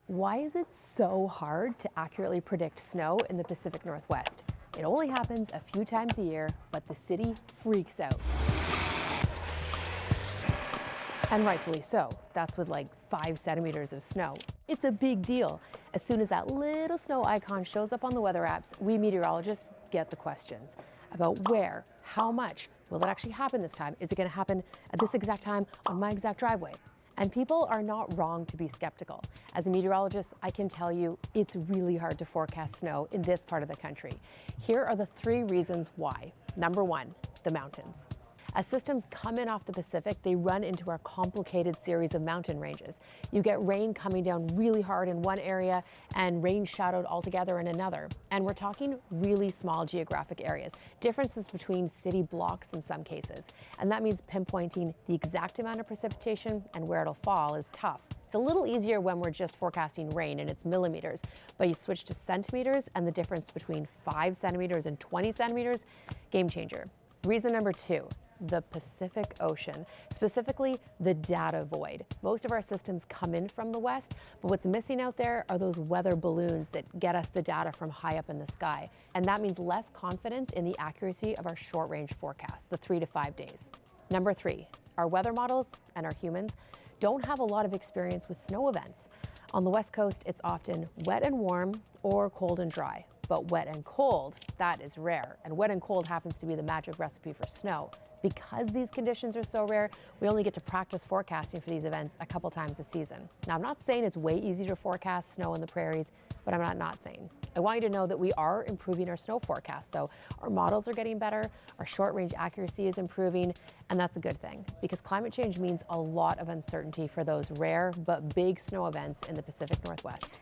Why is it so hard to accurately predict snow in the Pacific Northwest? It only happens a few times a year, but the city freaks out. And rightfully so. That's with like 5 centimeters of snow. It's a big deal. As soon as that little snow icon shows up on the weather apps, we meteorologists get the questions about where, how much, will it actually happen this time? Is it going to happen at this exact time on my exact driveway? And people are not wrong to be skeptical. As a meteorologist, I can tell you it's really hard to forecast snow in this part of the country. Here are the 3 reasons why. Number 1, the mountains. As systems come in off the Pacific, they run into our complicated series of mountain ranges. You get rain coming down really hard in one area and rain shadowed altogether in another. And we're talking really small geographic areas, differences between city blocks in some cases. And that means pinpointing the exact amount of precipitation and where it'll fall is tough. It's a little easier when we're just forecasting rain and it's millimeters, but you switch to centimeters and the difference between 5 centimeters and 20 centimeters, game changer. Reason number 2. The Pacific Ocean, specifically the data void. Most of our systems come in from the west, but what's missing out there are those weather balloons that get us the data from high up in the sky. And that means less confidence in the accuracy of our short-range forecast, the 3 to 5 days. Number 3, our weather models and our humans don't have a lot of experience with snow events. On the West Coast, it's often wet and warm or cold and dry. But wet and cold, that is rare. And wet and cold happens to be the magic recipe for snow. Because these conditions are so rare, we only get to practice forecasting for these events a couple times a season. Now, I'm not saying it's way easier to forecast snow in the prairies, but I'm not saying. I want you to know that we are improving our snow forecast, though. Our models are getting better, our short-range accuracy is improving, and that's a good thing, because climate change means a lot of uncertainty for those rare but big snow events in the Pacific Northwest.